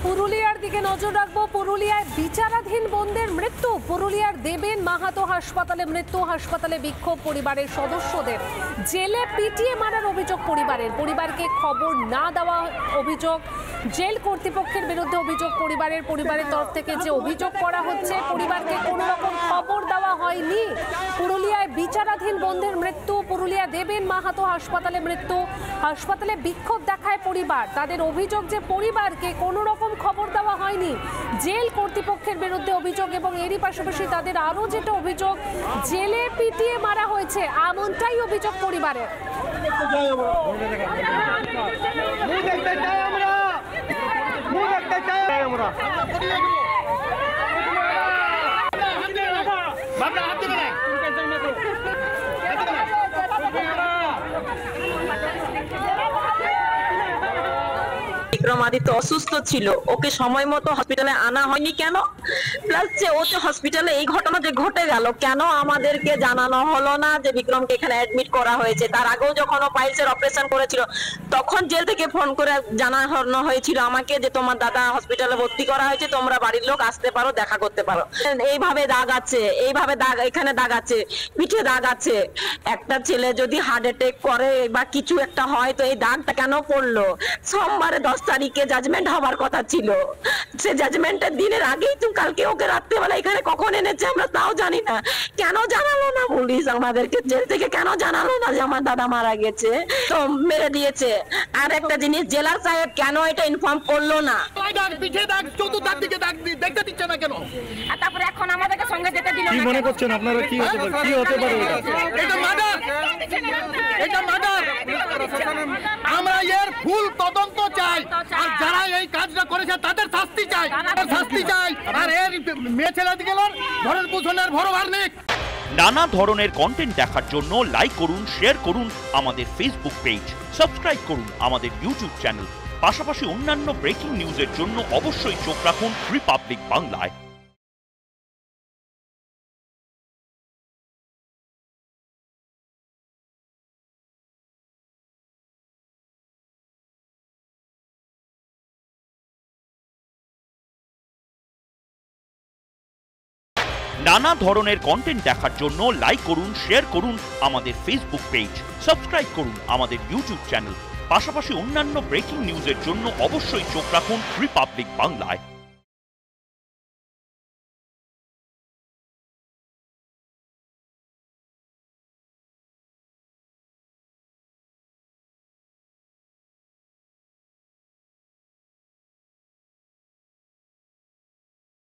পুরুলিয়ার দিকে নজর রাখবো। পুরুলিয়ায় বিচারাধীন বোনদের মৃত্যু। পুরুলিয়ার দেবেন মাহাতো হাসপাতালে মৃত্যু। হাসপাতালে বিক্ষোভ পরিবারের সদস্যদের। জেলে পিটিয়ে মারার অভিযোগ পরিবারকে খবর না দেওয়া অভিযোগ। জেল কর্তৃপক্ষের বিরুদ্ধে অভিযোগ পরিবারের তরফ থেকে যে অভিযোগ করা হচ্ছে, পরিবারকে কোনো রকম খবর দেওয়া হয়নি। পুরুলিয়ায় বিচারাধীন বোনদের মৃত্যু। পুরুলিয়া দেবেন মাহাতো হাসপাতালে মৃত্যু। হাসপাতালে বিক্ষোভ দেখায় পরিবার। তাদের অভিযোগ যে পরিবারকে কোনো রকম খবর দেওয়া হয়নি। জেল কর্তৃপক্ষের বিরুদ্ধে অভিযোগ এবং এরই পাশাপাশি তাদের আরও যেটা অভিযোগ, জেলে পিটিয়ে মারা হয়েছে, এমনটাই অভিযোগ পরিবারের। বিক্রমাদিত্য অসুস্থ ছিল, ওকে সময় মতো হসপিটালে আনা হয়নি কেন? প্লাস যে ওতে হসপিটালে এই ঘটনা যে ঘটে গেল, কেন আমাদেরকে জানানো হলো না যে বিক্রমকে এখানে অ্যাডমিট করা হয়েছে? তার আগেও যখন ও পাইলসের অপারেশন করেছিল তখন জেল থেকে ফোন করে জানানো হয়েছিল আমাকে যে তোমার দাদা হসপিটালে ভর্তি করা হয়েছে, তোমরা বাড়ির লোক আসতে পারো, দেখা করতে পারো। এইভাবে দাগ আছে, এইভাবে দাগ, এখানে দাগ আছে, পিঠে দাগ আছে। একটা ছেলে যদি হার্ট অ্যাটাক করে বা কিছু একটা হয় তো এই দাগটা কেন পড়লো? সোমবারে 10 তারিখে জাজমেন্ট হবার কথা ছিল। সে জাজমেন্টের দিনের আগেই তো কালকে ওকে রাত্রেবেলা এখানে কখন এনেছে আমরা তাও জানি না। কেন জানালো না পুলিশ আমাদেরকে? জেল থেকে কেন জানালো না যে আমার দাদা মারা গেছে? তো মেরে দিয়েছে। আর একটা জিনিস, জেলার সাহেব কেন এটা ইনফর্ম করলো না? পিঠে দাগ, চতুর্দিকে দিকে দাগ দেখতে দিচ্ছে না কেন? আর তারপরে এখন আমাদেরকে সঙ্গে যেতে দিল না। কি মনে করছেন আপনারা? কি হতে পারে? কি হতে পারে এটা মার্ডার, এটা মার্ডার। আমরা এর ফুল তদন্ত চাই, আর যারা এই কাজটা করেছে তাদের শাস্তি চাই, শাস্তি চাই। আর এর মেয়ে ছেলেদিকে ভরণ পোষণের ভরবার নেই। নানা ধরনের কন্টেন্ট দেখার জন্য লাইক করুন, শেয়ার করুন আমাদের ফেসবুক পেজ, সাবস্ক্রাইব করুন আমাদের ইউটিউব চ্যানেল। পাশাপাশি অন্যান্য ব্রেকিং নিউজের জন্য অবশ্যই চোখ রাখুন রিপাবলিক বাংলায়। নানা ধরনের কন্টেন্ট দেখার জন্য লাইক করুন, শেয়ার করুন আমাদের ফেসবুক পেজ, সাবস্ক্রাইব করুন আমাদের ইউটিউব চ্যানেল। পাশাপাশি অন্যান্য ব্রেকিং নিউজের জন্য অবশ্যই চোখ রাখুন রিপাবলিক বাংলায়।